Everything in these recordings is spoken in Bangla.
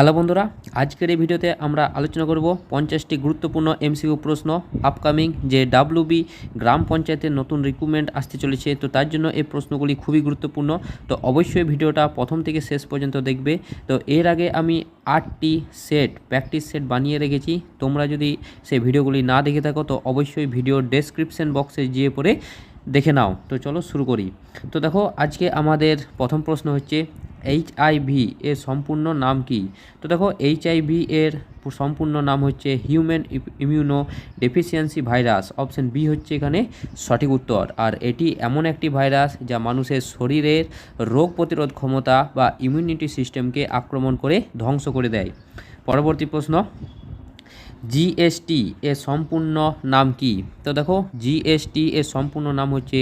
হ্যালো বন্ধুরা, আজকের এই ভিডিওতে আমরা আলোচনা করব 50টি গুরুত্বপূর্ণ এমসিকিউ প্রশ্ন। আপকামিং যে ডাব্লিউবি গ্রাম পঞ্চায়েতের নতুন রিক্রুটমেন্ট আসতে চলেছে, তো তার জন্য এই প্রশ্নগুলি খুবই গুরুত্বপূর্ণ। তো অবশ্যই ভিডিওটা প্রথম থেকে শেষ পর্যন্ত দেখবে। তো এর আগে আমি 8টি প্র্যাকটিস সেট বানিয়ে রেখেছি। তোমরা যদি সেই ভিডিওগুলি না দেখে থাকো তো অবশ্যই ভিডিওর ডেসক্রিপশন বক্সে গিয়ে পড়ে দেখে নাও। তো চলো শুরু করি। তো দেখো, আজকে আমাদের প্রথম প্রশ্ন হচ্ছে এইচআইভি এর সম্পূর্ণ নাম কি? তো দেখো, এইচআইভি এর সম্পূর্ণ নাম হচ্ছে human immuno deficiency virus. Option B হচ্ছে এখানে সঠিক উত্তর। আর এটি এমন একটি ভাইরাস যা মানুষের শরীরের রোগ প্রতিরোধ ক্ষমতা বা ইমিউনিটি সিস্টেমকে আক্রমণ করে ধ্বংস করে দেয়। পরবর্তী প্রশ্ন, জিএসটি এর সম্পূর্ণ নাম কি? তো দেখো, জিএসটি এর সম্পূর্ণ নাম হচ্ছে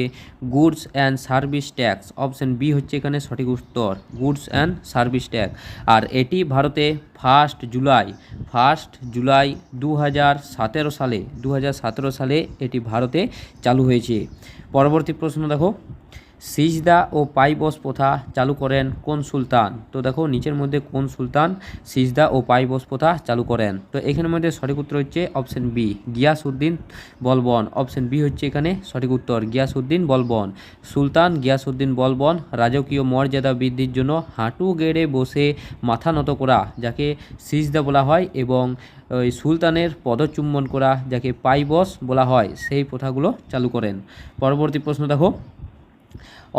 goods and service tax. Option B হচ্ছে এখানে সঠিক উত্তর, গুডস অ্যান্ড সার্ভিস ট্যাক্স। আর এটি ভারতে ফার্স্ট জুলাই 2017 সালে এটি ভারতে চালু হয়েছে। পরবর্তী প্রশ্ন দেখো, সিজদা ও পাইবস প্রথা চালু করেন কোন সুলতান? তো দেখো, নিচের মধ্যে কোন সুলতান সিজদা ও পাইবস প্রথা চালু করেন? তো এখানের মধ্যে সঠিক উত্তর হচ্ছে option B, Giasuddin Balban. Option B হচ্ছে এখানে সঠিক উত্তর, গিয়াসউদ্দিন বলবন। সুলতান গিয়াসউদ্দিন বলবন রাজকীয় মর্যাদা বৃদ্ধির জন্য হাঁটু গেড়ে বসে মাথা নত করা, যাকে সিজদা বলা হয়, এবং ওই সুলতানের পদচুম্বন করা, যাকে পাইবস বলা হয়, সেই প্রথাগুলো চালু করেন। পরবর্তী প্রশ্ন দেখো,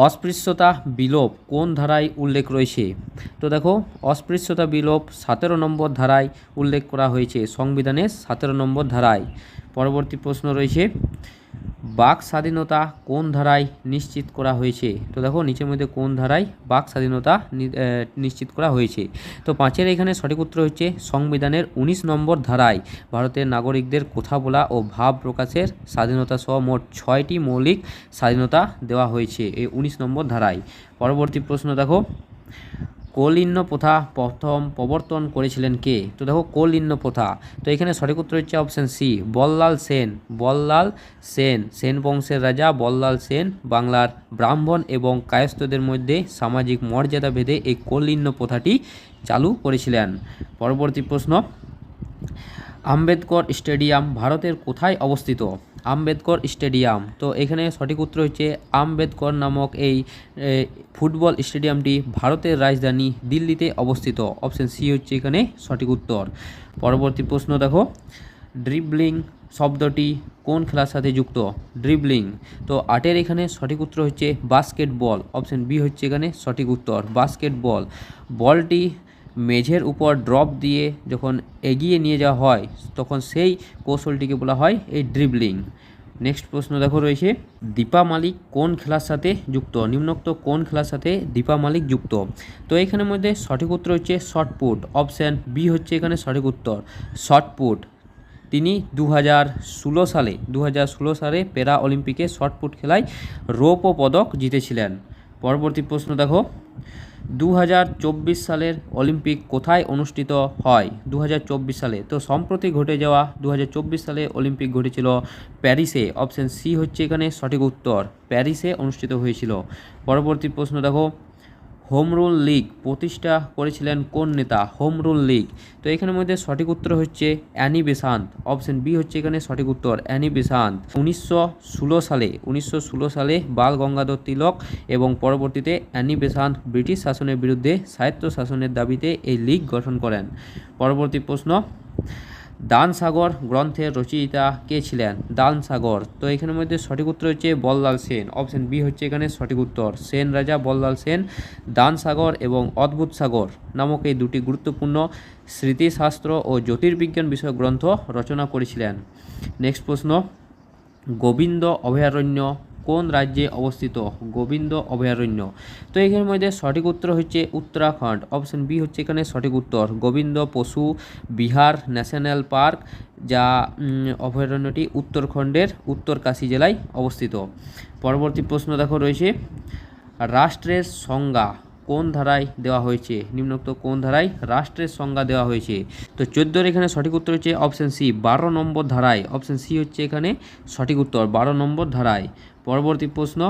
অস্পৃশ্যতা বিলোপ কোন ধারায় উল্লেখ রয়েছে? তো দেখো, অস্পৃশ্যতা বিলোপ 17 নম্বর ধারায় উল্লেখ করা হয়েছে, সংবিধানের 17 নম্বর ধারায়। পরবর্তী প্রশ্ন রয়েছে, বাক স্বাধীনতা কোন ধারায় নিশ্চিত করা হয়েছে? তো দেখো, নিচের মধ্যে কোন ধারায় বাক স্বাধীনতা নিশ্চিত করা হয়েছে? তো 5-এর এখানে সঠিক উত্তর হচ্ছে সংবিধানের 19 নম্বর ধারায় ভারতের নাগরিকদের কথা বলা ও ভাব প্রকাশের স্বাধীনতা সহ মোট 6টি মৌলিক স্বাধীনতা দেওয়া হয়েছে এই 19 নম্বর ধারায়। পরবর্তী প্রশ্ন দেখো, কৌলিন্য প্রথা প্রথম প্রবর্তন করেছিলেন কে? তো দেখো, কৌলিন্য প্রথা, তো এখানে সঠিক উত্তর হচ্ছে অপশন সি, বল্লাল সেন। সেন বংশের রাজা বল্লাল সেন বাংলার ব্রাহ্মণ এবং কায়স্থদের মধ্যে সামাজিক মর্যাদা ভেদে এই কৌলিন্য প্রথাটি চালু করেছিলেন। পরবর্তী প্রশ্ন, আম্বেদকর স্টেডিয়াম ভারতের কোথায় অবস্থিত? আম্বেদকর স্টেডিয়াম, তো এখানে সঠিক উত্তর হচ্ছে আম্বেদকর নামক এই ফুটবল স্টেডিয়ামটি ভারতের রাজধানী দিল্লিতে অবস্থিত। অপশন সি হচ্ছে এখানে সঠিক উত্তর। পরবর্তী প্রশ্ন দেখো, ড্রিবলিং শব্দটি কোন খেলার সাথে যুক্ত? ড্রিবলিং, তো 8-এর এখানে সঠিক উত্তর হচ্ছে বাস্কেটবল। অপশন বি হচ্ছে এখানে সঠিক উত্তর, বাস্কেটবল। বলটি মেঝের উপর ড্রপ দিয়ে যখন এগিয়ে নিয়ে যাওয়া হয় তখন সেই কৌশলটিকে বলা হয় এই ড্রিবলিং। নেক্সট প্রশ্ন দেখো রয়েছে, দীপা মালিক কোন খেলার সাথে যুক্ত? নিম্নোক্ত কোন খেলার সাথে দীপা মালিক যুক্ত? তো এখানের মধ্যে সঠিক উত্তর হচ্ছে শর্টপুট। অপশান বি হচ্ছে এখানে সঠিক উত্তর, শর্টপুট। তিনি 2016 সালে প্যারা অলিম্পিকে শর্টপুট খেলায় রৌপ্য পদক জিতেছিলেন। পরবর্তী প্রশ্ন দেখো, 2024 সালের অলিম্পিক কোথায় অনুষ্ঠিত হয়? 2024 সালে, তো সম্প্রতি ঘটে যাওয়া 2024 সালে অলিম্পিক ঘটেছিল প্যারিসে। অপশন সি হচ্ছে এখানে সঠিক উত্তর, প্যারিসে অনুষ্ঠিত হয়েছিল। পরবর্তী প্রশ্ন দেখো, হোম রুল লীগ প্রতিষ্ঠা করেছিলেন কোন নেতা? হোম রুল লীগ, তো এখানের মধ্যে সঠিক উত্তর হচ্ছে অ্যানি বেসান্ত। অপশন বি হচ্ছে এখানে সঠিক উত্তর, অ্যানি বেসান্ত। 1916 সালে বাল গঙ্গাধর তিলক এবং পরবর্তীতে অ্যানি বেসান্ত ব্রিটিশ শাসনের বিরুদ্ধে স্বায়ত্ত শাসনের দাবিতে এই লীগ গঠন করেন। পরবর্তী প্রশ্ন, দান সাগর গ্রন্থের রচয়িতা কে ছিলেন? দান সাগর, তো এখানের মধ্যে সঠিক উত্তর হচ্ছে বল্লাল সেন। অপশন বি হচ্ছে এখানে সঠিক উত্তর, সেন রাজা বল্লাল সেন দান সাগর এবং অদ্ভুত সাগর নামক এই দুটি গুরুত্বপূর্ণ স্মৃতিশাস্ত্র ও জ্যোতির্বিজ্ঞান বিষয়ক গ্রন্থ রচনা করেছিলেন। নেক্সট প্রশ্ন, গোবিন্দ অভয়ারণ্য কোন রাজ্যে অবস্থিত? গোবিন্দ অভয়ারণ্য, তো এখানের মধ্যে সঠিক উত্তর হচ্ছে উত্তরাখণ্ড। অপশন বি হচ্ছে এখানে সঠিক উত্তর, গোবিন্দ পশু বিহার ন্যাশনাল পার্ক, যা অভয়ারণ্যটি উত্তরাখণ্ডের উত্তরকাশী জেলায় অবস্থিত। পরবর্তী প্রশ্ন দেখো রয়েছে, রাষ্ট্রের সংজ্ঞা কোন ধারায় দেওয়া হয়েছে? নিম্নোক্ত কোন ধারায় রাষ্ট্রের সংজ্ঞা দেওয়া হয়েছে? তো 14-এর এখানে সঠিক উত্তর হচ্ছে অপশন সি, 12 নম্বর ধারায়। অপশন সি হচ্ছে এখানে সঠিক উত্তর, 12 নম্বর ধারায়। পরবর্তী প্রশ্ন,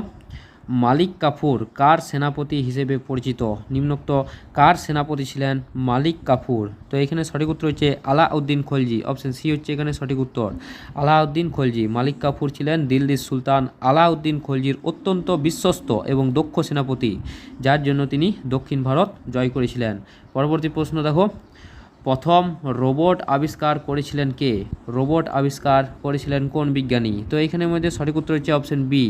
মালিক কাফুর কার সেনাপতি হিসেবে পরিচিত? নিম্নোক্ত কার সেনাপতি ছিলেন মালিক কাফুর? তো এখানে সঠিক উত্তর হচ্ছে আলাউদ্দিন খলজি। অপশন সি হচ্ছে এখানে সঠিক উত্তর, আলাউদ্দিন খলজি। মালিক কাফুর ছিলেন দিল্লির সুলতান আলাউদ্দিন খলজির অত্যন্ত বিশ্বস্ত এবং দক্ষ সেনাপতি, যার জন্য তিনি দক্ষিণ ভারত জয় করেছিলেন। পরবর্তী প্রশ্ন দেখো, প্রথম রোবট আবিষ্কার করেছিলেন কে? রোবট আবিষ্কার করেছিলেন কোন বিজ্ঞানী? তো এখানের মধ্যে সঠিক উত্তর হচ্ছে অপশন বি,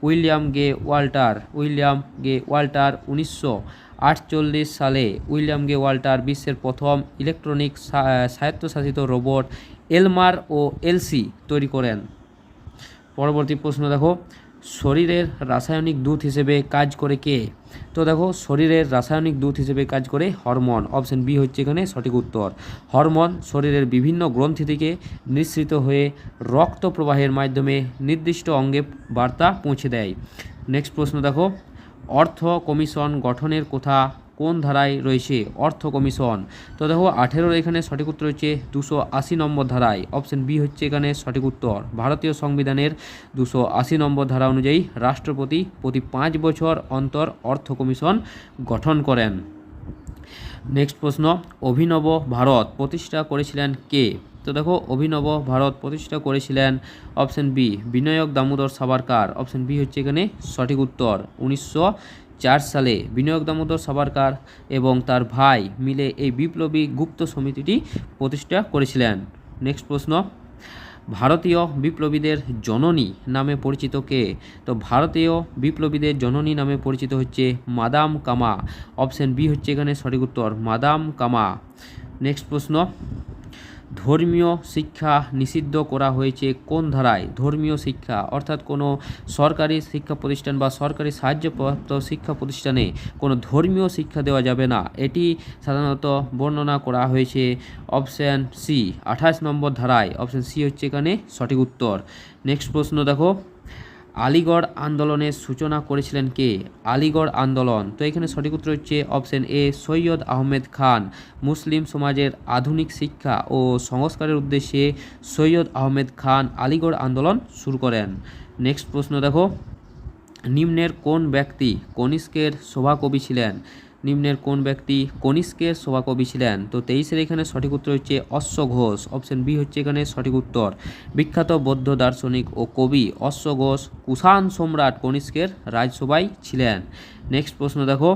উইলিয়াম গে ওয়াল্টার। উইলিয়াম গে ওয়াল্টার 1948 সালে উইলিয়াম গে ওয়াল্টার বিশ্বের প্রথম ইলেকট্রনিক স্বায়ত্তশাসিত রোবট এলমার ও এলসি তৈরি করেন। পরবর্তী প্রশ্ন দেখো, শরীরের রাসায়নিক দূত হিসেবে কাজ করে কে? তো দেখো, শরীরের রাসায়নিক দূত হিসেবে কাজ করে হরমোন। অপশন বি হচ্ছে এখানে সঠিক উত্তর। হরমোন শরীরের বিভিন্ন গ্রন্থি থেকে নিঃসৃত হয়ে রক্ত প্রবাহের মাধ্যমে নির্দিষ্ট অঙ্গে বার্তা পৌঁছে দেয়। নেক্সট প্রশ্ন দেখো, অর্থ কমিশন গঠনের কথা কোন ধারায় রয়েছে? অর্থ কমিশন, তো দেখো 18 এখানে সঠিক উত্তর হচ্ছে 280 নম্বর ধারায়। অপশন বি হচ্ছে এখানে সঠিক উত্তর। ভারতীয় সংবিধানের 280 নম্বর ধারা অনুযায়ী রাষ্ট্রপতি প্রতি 5 বছর অন্তর অর্থ কমিশন গঠন করেন। নেক্সট প্রশ্ন, অভিনব ভারত প্রতিষ্ঠা করেছিলেন কে? তো দেখো, অভিনব ভারত প্রতিষ্ঠা করেছিলেন option B, Vinayak Damodar Savarkar. Option B হচ্ছে এখানে সঠিক উত্তর। 1904 সালে বিনায়ক দামোদর সাভারকার এবং তার ভাই মিলে এই বিপ্লবী গুপ্ত সমিতিটি প্রতিষ্ঠা করেছিলেন। নেক্সট প্রশ্ন, ভারতীয় বিপ্লবীদের জননী নামে পরিচিত কে? তো ভারতীয় বিপ্লবীদের জননী নামে পরিচিত হচ্ছে মাদাম কামা। অপশন বি হচ্ছে এখানে সঠিক উত্তর, মাদাম কামা। নেক্সট প্রশ্ন, ধর্মীয় শিক্ষা নিষিদ্ধ করা হয়েছে কোন ধারায়? ধর্মীয় শিক্ষা অর্থাৎ কোনো সরকারি শিক্ষা প্রতিষ্ঠান বা সরকারি সাহায্যপ্রাপ্ত শিক্ষা প্রতিষ্ঠানে কোনো ধর্মীয় শিক্ষা দেওয়া যাবে না, এটি সাধারণত বর্ণনা করা হয়েছে অপশান সি 28 নম্বর ধারায়। অপশান সি হচ্ছে এখানে সঠিক উত্তর। নেক্সট প্রশ্ন দেখো, আলিগড় আন্দোলনের সূচনা করেছিলেন কে? আলিগড় আন্দোলন, তো এখানে সঠিক উত্তর হচ্ছে অপশন এ সৈয়দ আহমেদ খান। মুসলিম সমাজের আধুনিক শিক্ষা ও সংস্কারের উদ্দেশ্যে সৈয়দ আহমেদ খান আলিগড় আন্দোলন শুরু করেন। নেক্সট প্রশ্ন দেখো, নিম্নের কোন ব্যক্তি কনিষ্কের সভাকবি ছিলেন? নিম্নের কোন ব্যক্তি কনিষ্কের সভাকবি ছিলেন? তো 23 এখানে সঠিক উত্তর হচ্ছে অশ্ব ঘোষ। অপশন বি হচ্ছে এখানে সঠিক উত্তর। বিখ্যাত বৌদ্ধ দার্শনিক ও কবি অশ্ব ঘোষ কুষাণ সম্রাট কনিষ্কের রাজসভায় ছিলেন। নেক্সট প্রশ্ন দেখো,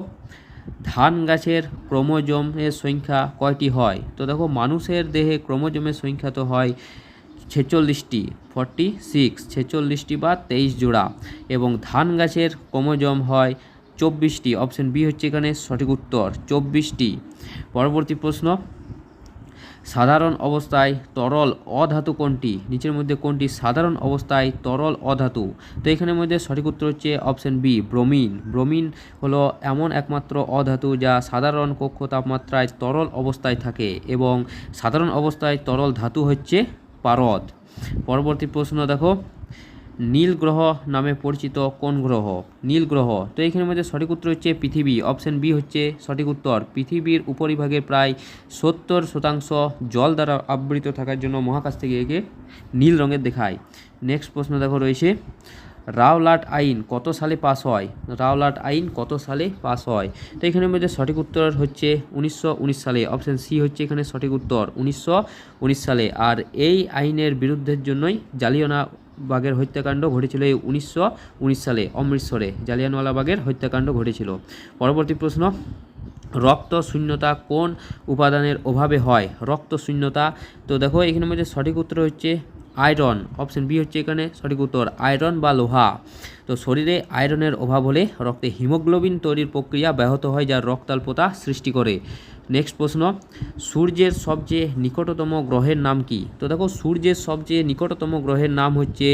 ধান গাছের ক্রোমোজোমের সংখ্যা কয়টি হয়? তো দেখো, মানুষের দেহে ক্রোমোজোমের সংখ্যা তো হয় 46টি, 46, 46টি বা 23 জোড়া, এবং ধান গাছের ক্রোমোজোম হয় 24টি। অপশন বি হচ্ছে এখানে সঠিক উত্তর, 24টি। পরবর্তী প্রশ্ন, সাধারণ অবস্থায় তরল অধাতু কোনটি? নিচের মধ্যে কোনটি সাধারণ অবস্থায় তরল অধাতু? তো এখানের মধ্যে সঠিক উত্তর হচ্ছে অপশন বি, ব্রোমিন। ব্রোমিন হলো এমন একমাত্র অধাতু যা সাধারণ কক্ষ তাপমাত্রায় তরল অবস্থায় থাকে, এবং সাধারণ অবস্থায় তরল ধাতু হচ্ছে পারদ। পরবর্তী প্রশ্ন দেখো, নীল গ্রহ নামে পরিচিত কোন গ্রহ? নীল গ্রহ, তো এখানের মধ্যে সঠিক উত্তর হচ্ছে পৃথিবী। অপশন বি হচ্ছে সঠিক উত্তর। পৃথিবীর উপরিভাগের প্রায় 70% জল দ্বারা আবৃত থাকার জন্য মহাকাশ থেকে একে নীল রঙের দেখায়। নেক্সট প্রশ্ন দেখো রয়েছে, রাওলাট আইন কত সালে পাস হয়? রাওলাট আইন কত সালে পাস হয়? তো এখানের মধ্যে সঠিক উত্তর হচ্ছে 1919 সালে। অপশন সি হচ্ছে এখানে সঠিক উত্তর, 1919 সালে। আর এই আইনের বিরুদ্ধের জন্যই জালিয়ানওয়ালাবাগের হত্যাকাণ্ড ঘটেছিল এই 1919 সালে অমৃতসরে জালিয়ানওয়ালাবাগের হত্যাকাণ্ড ঘটেছিল। পরবর্তী প্রশ্ন, রক্ত শূন্যতা কোন উপাদানের অভাবে হয়? রক্ত শূন্যতা, তো দেখো এখানের মধ্যে সঠিক উত্তর হচ্ছে আয়রন। অপশন বি হচ্ছে এখানে সঠিক উত্তর, আয়রন বা লোহা। তো শরীরে আয়রনের অভাব হলে রক্তে হিমোগ্লোবিন তৈরির প্রক্রিয়া ব্যাহত হয়, যা রক্তাল্পতা সৃষ্টি করে। নেক্সট প্রশ্ন, সূর্যের সবচেয়ে নিকটতম গ্রহের নাম কি? তো দেখো, সূর্যের সবচেয়ে নিকটতম গ্রহের নাম হচ্ছে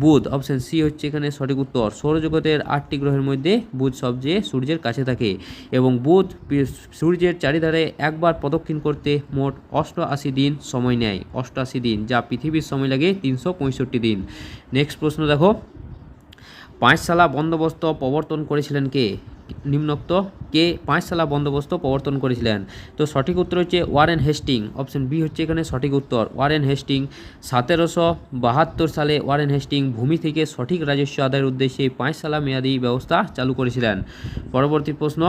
বুধ। অপশন সি হচ্ছে এখানে সঠিক উত্তর। সৌরজগতের 8টি গ্রহের মধ্যে বুধ সবচেয়ে সূর্যের কাছে থাকে, এবং বুধ সূর্যের চারিধারে একবার প্রদক্ষিণ করতে মোট 88 দিন সময় নেয়। 88 দিন, যা পৃথিবীর সময় লাগে 365 দিন। নেক্সট প্রশ্ন দেখো, পাঁচশালা বন্দোবস্ত প্রবর্তন করেছিলেন কে? নিম্নোক্ত কে পাঁচশালা বন্দোবস্ত প্রবর্তন করেছিলেন? তো সঠিক উত্তর হচ্ছে ওয়ারেন হেস্টিং। অপশন বি হচ্ছে এখানে সঠিক উত্তর, ওয়ারেন হেস্টিং। 1772 সালে ওয়ারেন হেস্টিং ভূমি থেকে সঠিক রাজস্ব আদায়ের উদ্দেশ্যে পাঁচশালা মেয়াদী ব্যবস্থা চালু করেছিলেন। পরবর্তী প্রশ্ন,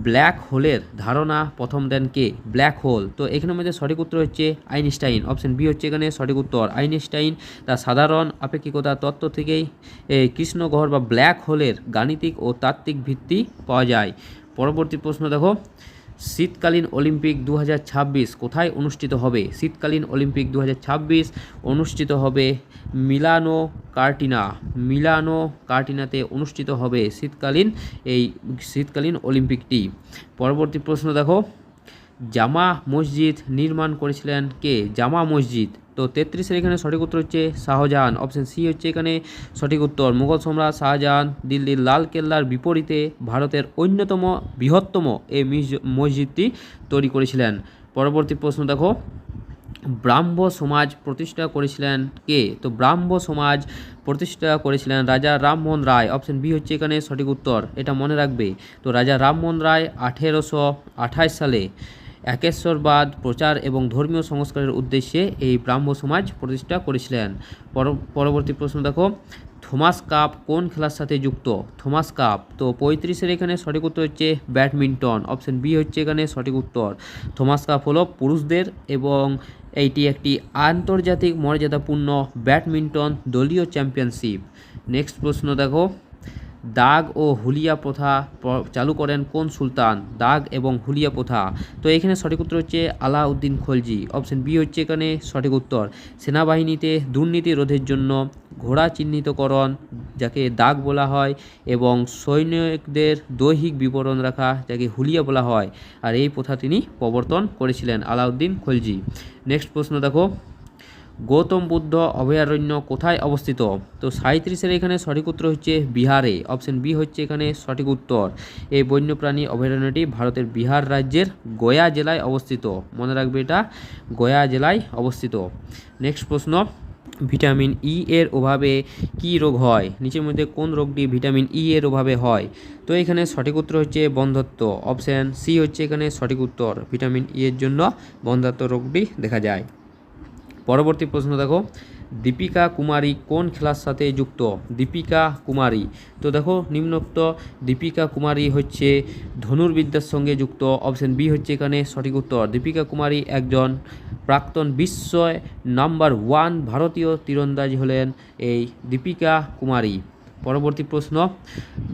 ব্ল্যাক হোলের ধারণা প্রথম দেন কে? ব্ল্যাক হোল, তো এখানের মধ্যে সঠিক উত্তর হচ্ছে আইনস্টাইন। অপশন বি হচ্ছে এখানে সঠিক উত্তর, আইনস্টাইন তার সাধারণ আপেক্ষিকতা তত্ত্ব থেকেই কৃষ্ণগহ্বর বা ব্ল্যাক হোলের গাণিতিক ও তাত্ত্বিক ভিত্তি পাওয়া যায়। পরবর্তী প্রশ্ন দেখো, শীতকালীন অলিম্পিক 2026 কোথায় অনুষ্ঠিত হবে? শীতকালীন অলিম্পিক 2026 অনুষ্ঠিত হবে মিলানো কার্টিনাতে অনুষ্ঠিত হবে শীতকালীন অলিম্পিকটি। পরবর্তী প্রশ্ন দেখো, জামা মসজিদ নির্মাণ করেছিলেন কে? জামা মসজিদ, তো 33-এর এখানে সঠিক উত্তর হচ্ছে শাহজাহান। অপশন সি হচ্ছে এখানে সঠিক উত্তর, মুঘল সম্রাট শাহজাহান দিল্লির লাল কেল্লার বিপরীতে ভারতের অন্যতম বৃহত্তম এই মসজিদটি তৈরি করেছিলেন। পরবর্তী প্রশ্ন দেখো, ব্রাহ্ম সমাজ প্রতিষ্ঠা করেছিলেন কে? তো ব্রাহ্ম সমাজ প্রতিষ্ঠা করেছিলেন রাজা রামমোহন রায়। অপশন বি হচ্ছে এখানে সঠিক উত্তর, এটা মনে রাখবে। তো রাজা রামমোহন রায় 1828 সালে একেশ্বরবাদ প্রচার এবং ধর্মীয় সংস্কারের উদ্দেশ্যে এই ব্রাহ্ম সমাজ প্রতিষ্ঠা করেছিলেন। পরবর্তী প্রশ্ন দেখো, থমাস কাপ কোন খেলার সাথে যুক্ত? থমাস কাপ, তো 35-এর এখানে সঠিক উত্তর হচ্ছে ব্যাডমিন্টন। অপশন বি হচ্ছে এখানে সঠিক উত্তর, থমাস কাপ হলো পুরুষদের এবং এইটি একটি আন্তর্জাতিক মর্যাদাপূর্ণ ব্যাডমিন্টন দলীয় চ্যাম্পিয়নশিপ। নেক্সট প্রশ্ন দেখো, দাগ ও হুলিয়া প্রথা চালু করেন কোন সুলতান? দাগ এবং হুলিয়া প্রথা, তো এখানে সঠিক উত্তর হচ্ছে আলাউদ্দিন খলজি। অপশন বি হচ্ছে এখানে সঠিক উত্তর, সেনাবাহিনীতে দুর্নীতি রোধের জন্য ঘোড়া চিহ্নিতকরণ যাকে দাগ বলা হয় এবং সৈনিকদের দৈহিক বিবরণ রাখা যাকে হুলিয়া বলা হয়, আর এই প্রথা তিনি প্রবর্তন করেছিলেন আলাউদ্দিন খলজি। নেক্সট প্রশ্ন দেখো, গৌতম বুদ্ধ অভয়ারণ্য কোথায় অবস্থিত? তো 37-এর এখানে সঠিক উত্তর হচ্ছে বিহারে। অপশন বি হচ্ছে এখানে সঠিক উত্তর, এই বন্যপ্রাণী অভয়ারণ্যটি ভারতের বিহার রাজ্যের গয়া জেলায় অবস্থিত। মনে রাখবে এটা গয়া জেলায় অবস্থিত। নেক্সট প্রশ্ন, ভিটামিন ই এর অভাবে কি রোগ হয়? নিচের মধ্যে কোন রোগটি ভিটামিন ই এর অভাবে হয়? তো এখানে সঠিক উত্তর হচ্ছে বন্ধ্যত্ব। অপশন সি হচ্ছে এখানে সঠিক উত্তর, ভিটামিন ই এর জন্য বন্ধ্যত্ব রোগটি দেখা যায়। পরবর্তী প্রশ্ন দেখো, দীপিকা কুমারী কোন খেলার সাথে যুক্ত? দীপিকা কুমারী, তো দেখো নিম্নোক্ত দীপিকা কুমারী হচ্ছে ধনুর্বিদ্যার সঙ্গে যুক্ত। অপশন বি হচ্ছে এখানে সঠিক উত্তর, দীপিকা কুমারী একজন প্রাক্তন বিশ্ব নাম্বার 1 ভারতীয় তীরন্দাজ হলেন এই দীপিকা কুমারী। পরবর্তী প্রশ্ন,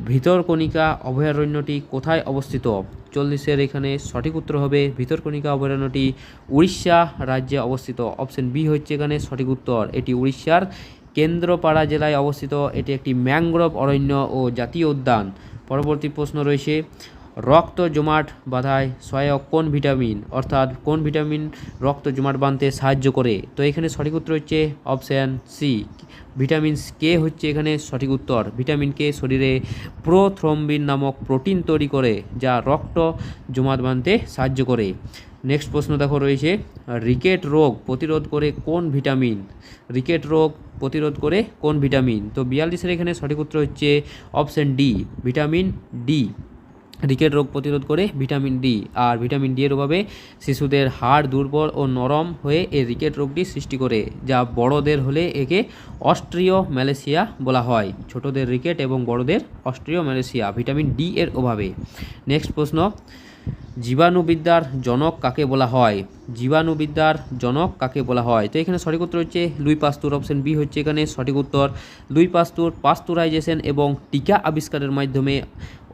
ভিতরকণিকা অভয়ারণ্যটি কোথায় অবস্থিত? 40-এর এখানে সঠিক উত্তর হবে ভিতরকণিকা অভয়ারণ্যটি উড়িষ্যা রাজ্যে অবস্থিত। অপশন বি হচ্ছে এখানে সঠিক উত্তর, এটি উড়িষ্যার কেন্দ্রপাড়া জেলায় অবস্থিত। এটি একটি ম্যানগ্রোভ অরণ্য ও জাতীয় উদ্যান। পরবর্তী প্রশ্ন রয়েছে, রক্ত জমাট বাঁধায় সহায়ক কোন ভিটামিন? অর্থাৎ কোন ভিটামিন রক্ত জমাট বাঁধতে সাহায্য করে? তো এখানে সঠিক উত্তর হচ্ছে অপশান সি, ভিটামিন কে হচ্ছে এখানে সঠিক উত্তর। ভিটামিন কে শরীরে প্রোথ্রম্বিন নামক প্রোটিন তৈরি করে যা রক্ত জমাট বাঁধতে সাহায্য করে। নেক্সট প্রশ্ন দেখো রয়েছে, রিকেট রোগ প্রতিরোধ করে কোন ভিটামিন? রিকেট রোগ প্রতিরোধ করে কোন ভিটামিন? তো 42-এর এখানে সঠিক উত্তর হচ্ছে option D, vitamin D. Rickets রোগ প্রতিরোধ করে ভিটামিন ডি, আর ভিটামিন ডি এর অভাবে শিশুদের হাড় দুর্বল ও নরম হয়ে এই রিকেট রোগটি সৃষ্টি করে, যা বড়দের হলে একে অস্ট্রিও ম্যালেসিয়া বলা হয়। ছোটদের রিকেট এবং বড়দের অস্ট্রিও ম্যালেসিয়া, ভিটামিন ডি এর অভাবে। নেক্সট প্রশ্ন, জীবাণুবিদ্যার জনক কাকে বলা হয়? জীবাণুবিদ্যার জনক কাকে বলা হয়? তো এখানে সঠিক উত্তর হচ্ছে লুই পাস্তুর। অপশন বি হচ্ছে এখানে সঠিক উত্তর, লুই পাস্তুর পাস্তুরাইজেশন এবং টিকা আবিষ্কারের মাধ্যমে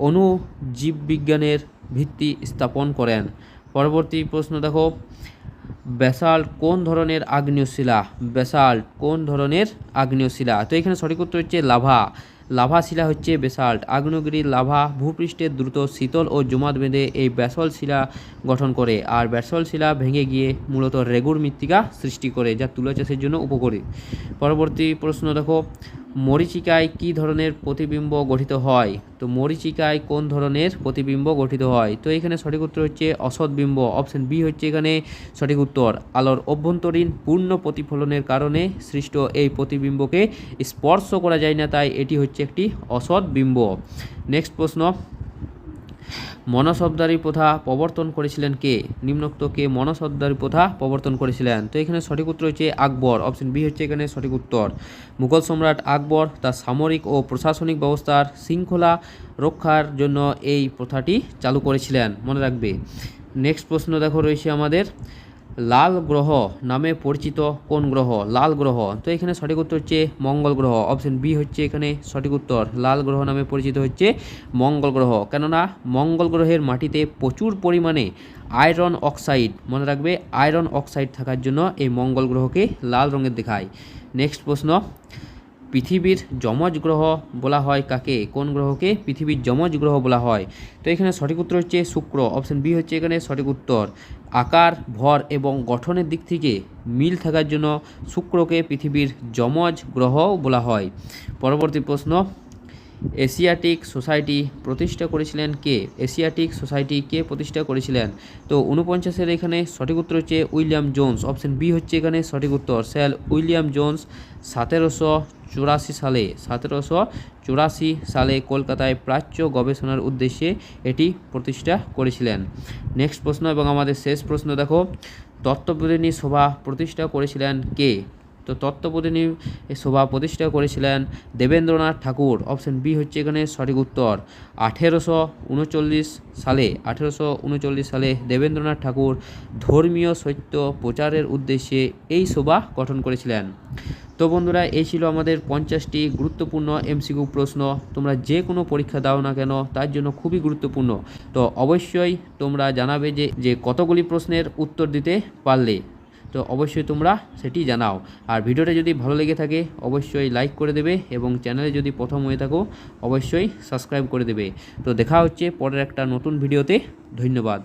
অণুজীববিজ্ঞানের ভিত্তি স্থাপন করেন। পরবর্তী প্রশ্ন দেখো, ব্যাসাল্ট কোন ধরনের আগ্নেয় শিলা? ব্যাসাল্ট কোন ধরনের আগ্নেয় শিলা? তো এখানে সঠিক উত্তর হচ্ছে লাভা। লাভা শিলা হচ্ছে ব্যাসাল্ট। আগ্নেয়গিরির লাভা ভূপৃষ্ঠের দ্রুত শীতল ও জমাট বেঁধে এই ব্যাসল্ট শিলা গঠন করে, আর ব্যাসল্ট শিলা ভেঙে গিয়ে মূলত রেগুর মৃত্তিকা সৃষ্টি করে, যা তুলা চাষের জন্য উপকারী। পরবর্তী প্রশ্ন দেখো, মরীচিকায় কী ধরনের প্রতিবিম্ব গঠিত হয়? তো মরীচিকায় কোন ধরনের প্রতিবিম্ব গঠিত হয়? তো এখানে সঠিক উত্তর হচ্ছে অসৎ বিম্ব। অপশন বি হচ্ছে এখানে সঠিক উত্তর, আলোর অভ্যন্তরীণ পূর্ণ প্রতিফলনের কারণে সৃষ্ট এই প্রতিবিম্বকে স্পর্শ করা যায় না, তাই এটি হচ্ছে একটি অসৎ বিম্ব। নেক্সট প্রশ্ন, মনসবদারি প্রথা প্রবর্তন করেছিলেন কে? নিম্নোক্ত কে মনসবদারি প্রথা প্রবর্তন করেছিলেন? তো এখানে সঠিক উত্তর হচ্ছে আকবর। অপশন বি হচ্ছে এখানে সঠিক উত্তর। মুঘল সম্রাট আকবর তার সামরিক ও প্রশাসনিক ব্যবস্থার শৃঙ্খলা রক্ষার জন্য এই প্রথাটি চালু করেছিলেন, মনে রাখবে। নেক্সট প্রশ্ন দেখো রয়েছে আমাদের, লাল গ্রহ নামে পরিচিত কোন গ্রহ? লাল গ্রহ, তো এখানে সঠিক উত্তর হচ্ছে মঙ্গল গ্রহ। অপশন বি হচ্ছে এখানে সঠিক উত্তর। লাল গ্রহ নামে পরিচিত হচ্ছে মঙ্গল গ্রহ, কেননা মঙ্গল গ্রহের মাটিতে প্রচুর পরিমাণে আয়রন অক্সাইড, মনে রাখবে আয়রন অক্সাইড থাকার জন্য এই মঙ্গল গ্রহকে লাল রঙের দেখায়। নেক্সট প্রশ্ন, পৃথিবীর যমজ গ্রহ বলা হয় কাকে? কোন গ্রহকে পৃথিবীর যমজ গ্রহ বলা হয়? তো এখানে সঠিক উত্তর হচ্ছে শুক্র। অপশন বি হচ্ছে এখানে সঠিক উত্তর। আকার, ভর এবং গঠনের দিক থেকে মিল থাকার জন্য শুক্রকে পৃথিবীর যমজ গ্রহ বলা হয়। পরবর্তী প্রশ্ন, এশিয়াটিক সোসাইটি প্রতিষ্ঠা করেছিলেন কে? এশিয়াটিক সোসাইটি কে প্রতিষ্ঠা করেছিলেন? তো 49-এর এখানে সঠিক উত্তর হচ্ছে উইলিয়াম জোন্স। অপশন বি হচ্ছে এখানে সঠিক উত্তর। স্যার উইলিয়াম জোন্স 1784 সালে কলকাতায় প্রাচ্য গবেষণার উদ্দেশ্যে এটি প্রতিষ্ঠা করেছিলেন। নেক্সট প্রশ্ন এবং আমাদের শেষ প্রশ্ন দেখো, তত্ত্ববোধিনী সভা প্রতিষ্ঠা করেছিলেন কে? তো তত্ত্ববোধিনী সভা প্রতিষ্ঠা করেছিলেন দেবেন্দ্রনাথ ঠাকুর। অপশন বি হচ্ছে এখানে সঠিক উত্তর। 1839 সালে দেবেন্দ্রনাথ ঠাকুর ধর্মীয় সত্য প্রচারের উদ্দেশ্যে এই সভা গঠন করেছিলেন। তো বন্ধুরা, এই ছিল আমাদের 50টি গুরুত্বপূর্ণ এমসিকিউ প্রশ্ন। তোমরা যে কোনো পরীক্ষা দাও না কেন তার জন্য খুবই গুরুত্বপূর্ণ। তো অবশ্যই তোমরা জানাবে যে কতগুলি প্রশ্নের উত্তর দিতে পারলে। তো অবশ্যই তোমরা সেটি জানাও। আর ভিডিওটা যদি ভালো লেগে থাকে অবশ্যই লাইক করে দেবে এবং চ্যানেলে যদি প্রথম হয়ে থাকো অবশ্যই সাবস্ক্রাইব করে দেবে। তো দেখা হচ্ছে পরের একটা নতুন ভিডিওতে। ধন্যবাদ।